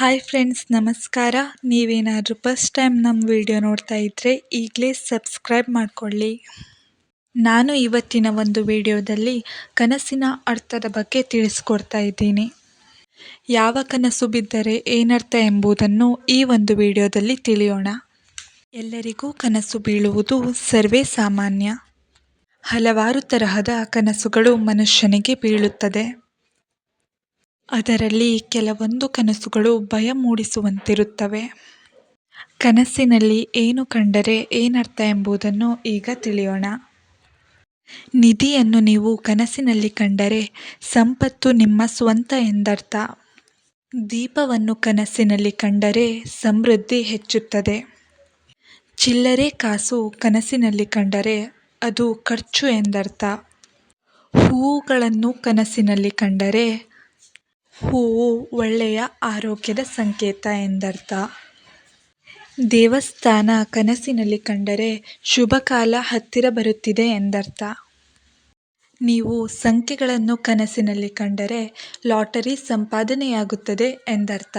Hi friends, ನಮಸ್ಕಾರ. ನೀವೇನಾದರೂ first time ನಮ್ಮ ವಿಡಿಯೋ ನೋಡ್ತಾ ಇದ್ದರೆ ಈಗಲೇ ಸಬ್ಸ್ಕ್ರೈಬ್ ಮಾಡಿಕೊಳ್ಳಿ. ನಾನು ಇವತ್ತಿನ ಒಂದು ವಿಡಿಯೋದಲ್ಲಿ ಕನಸಿನ ಅರ್ಥದ ಬಗ್ಗೆ ತಿಳಿಸ್ಕೊಡ್ತಾ ಇದ್ದೀನಿ. ಯಾವ ಕನಸು ಬಿದ್ದರೆ ಏನರ್ಥ ಎಂಬುದನ್ನು ಈ ಒಂದು ವಿಡಿಯೋದಲ್ಲಿ ತಿಳಿಯೋಣ. ಎಲ್ಲರಿಗೂ ಕನಸು ಬೀಳುವುದು ಸರ್ವೇ ಸಾಮಾನ್ಯ. ಹಲವಾರು ತರಹದ ಕನಸುಗಳು ಮನುಷ್ಯನಿಗೆ ಬೀಳುತ್ತದೆ. ಅದರಲ್ಲಿ ಕೆಲವೊಂದು ಕನಸುಗಳು ಭಯ ಮೂಡಿಸುವಂತಿರುತ್ತವೆ. ಕನಸಿನಲ್ಲಿ ಏನು ಕಂಡರೆ ಏನರ್ಥ ಎಂಬುದನ್ನು ಈಗ ತಿಳಿಯೋಣ. ನಿಧಿಯನ್ನು ನೀವು ಕನಸಿನಲ್ಲಿ ಕಂಡರೆ ಸಂಪತ್ತು ನಿಮ್ಮ ಸ್ವಂತ ಎಂದರ್ಥ. ದೀಪವನ್ನು ಕನಸಿನಲ್ಲಿ ಕಂಡರೆ ಸಮೃದ್ಧಿ ಹೆಚ್ಚುತ್ತದೆ. ಚಿಲ್ಲರೆ ಕಾಸು ಕನಸಿನಲ್ಲಿ ಕಂಡರೆ ಅದು ಖರ್ಚು ಎಂದರ್ಥ. ಹೂವುಗಳನ್ನು ಕನಸಿನಲ್ಲಿ ಕಂಡರೆ ಹೂವು ಒಳ್ಳೆಯ ಆರೋಗ್ಯದ ಸಂಕೇತ ಎಂದರ್ಥ. ದೇವಸ್ಥಾನ ಕನಸಿನಲ್ಲಿ ಕಂಡರೆ ಶುಭಕಾಲ ಹತ್ತಿರ ಬರುತ್ತಿದೆ ಎಂದರ್ಥ. ನೀವು ಸಂಖ್ಯೆಗಳನ್ನು ಕನಸಿನಲ್ಲಿ ಕಂಡರೆ ಲಾಟರಿ ಸಂಪಾದನೆಯಾಗುತ್ತದೆ ಎಂದರ್ಥ.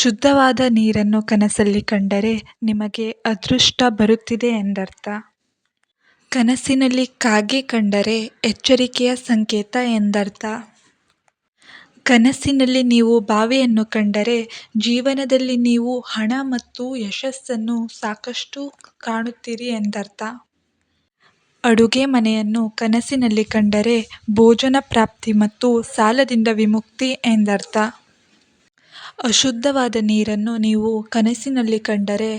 ಶುದ್ಧವಾದ ನೀರನ್ನು ಕನಸಲ್ಲಿ ಕಂಡರೆ ನಿಮಗೆ ಅದೃಷ್ಟ ಬರುತ್ತಿದೆ ಎಂದರ್ಥ. ಕನಸಿನಲ್ಲಿ ಕಾಗೆ ಕಂಡರೆ ಎಚ್ಚರಿಕೆಯ ಸಂಕೇತ ಎಂದರ್ಥ. ಕನಸಿನಲ್ಲಿ ನೀವು ಬಾವಿಯನ್ನು ಕಂಡರೆ ಜೀವನದಲ್ಲಿ ನೀವು ಹಣ ಮತ್ತು ಯಶಸ್ಸನ್ನು ಸಾಕಷ್ಟು ಕಾಣುತ್ತೀರಿ ಎಂದರ್ಥ. ಅಡುಗೆ ಮನೆಯನ್ನು ಕನಸಿನಲ್ಲಿ ಕಂಡರೆ ಭೋಜನ ಪ್ರಾಪ್ತಿ ಮತ್ತು ಸಾಲದಿಂದ ವಿಮುಕ್ತಿ ಎಂದರ್ಥ. ಅಶುದ್ಧವಾದ ನೀರನ್ನು ನೀವು ಕನಸಿನಲ್ಲಿ ಕಂಡರೆ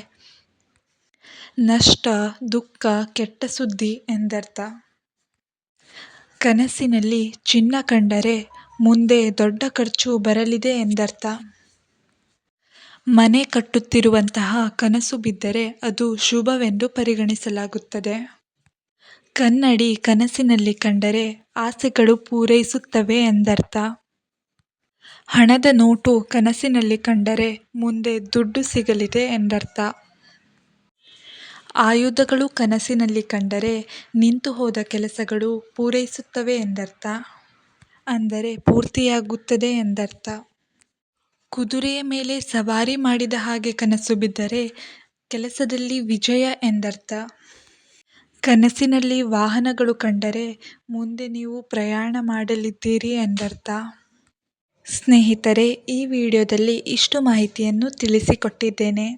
ನಷ್ಟ, ದುಃಖ, ಕೆಟ್ಟ ಸುದ್ದಿ ಎಂದರ್ಥ. ಕನಸಿನಲ್ಲಿ ಚಿನ್ನ ಕಂಡರೆ ಮುಂದೆ ದೊಡ್ಡ ಖರ್ಚು ಬರಲಿದೆ ಎಂದರ್ಥ. ಮನೆ ಕಟ್ಟುತ್ತಿರುವಂತಹ ಕನಸು ಬಿದ್ದರೆ ಅದು ಶುಭವೆಂದು ಪರಿಗಣಿಸಲಾಗುತ್ತದೆ. ಕನ್ನಡಿ ಕನಸಿನಲ್ಲಿ ಕಂಡರೆ ಆಸೆಗಳು ಪೂರೈಸುತ್ತವೆ ಎಂದರ್ಥ. ಹಣದ ನೋಟು ಕನಸಿನಲ್ಲಿ ಕಂಡರೆ ಮುಂದೆ ದುಡ್ಡು ಸಿಗಲಿದೆ ಎಂದರ್ಥ. ಆಯುಧಗಳು ಕನಸಿನಲ್ಲಿ ಕಂಡರೆ ನಿಂತು ಹೋದ ಕೆಲಸಗಳು ಪೂರೈಸುತ್ತವೆ ಎಂದರ್ಥ, ಅಂದರೆ ಪೂರ್ತಿಯಾಗುತ್ತದೆ ಎಂದರ್ಥ. ಕುದುರೆಯ ಮೇಲೆ ಸವಾರಿ ಮಾಡಿದ ಹಾಗೆ ಕನಸು ಬಿದ್ದರೆ ಕೆಲಸದಲ್ಲಿ ವಿಜಯ ಎಂದರ್ಥ. ಕನಸಿನಲ್ಲಿ ವಾಹನಗಳು ಕಂಡರೆ ಮುಂದೆ ನೀವು ಪ್ರಯಾಣ ಮಾಡಲಿದ್ದೀರಿ ಎಂದರ್ಥ. ಸ್ನೇಹಿತರೆ, ಈ ವಿಡಿಯೋದಲ್ಲಿ ಇಷ್ಟು ಮಾಹಿತಿಯನ್ನು ತಿಳಿಸಿಕೊಟ್ಟಿದ್ದೇನೆ.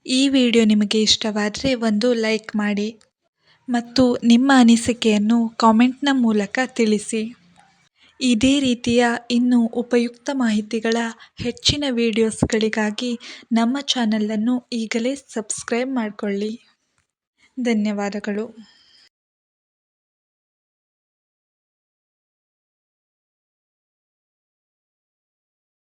ಈ ವಿಡಿಯೋ ನಿಮಗೆ ಇಷ್ಟವಾದರೆ ಒಂದು ಲೈಕ್ ಮಾಡಿ ಮತ್ತು ನಿಮ್ಮ ಅನಿಸಿಕೆಯನ್ನು ಕಾಮೆಂಟ್ನ ಮೂಲಕ ತಿಳಿಸಿ. ಇದೇ ರೀತಿಯ ಇನ್ನೂ ಉಪಯುಕ್ತ ಮಾಹಿತಿಗಳ ಹೆಚ್ಚಿನ ವಿಡಿಯೋಸ್ಗಳಿಗಾಗಿ ನಮ್ಮ ಚಾನಲನ್ನು ಈಗಲೇ ಸಬ್ಸ್ಕ್ರೈಬ್ ಮಾಡಿಕೊಳ್ಳಿ. ಧನ್ಯವಾದಗಳು.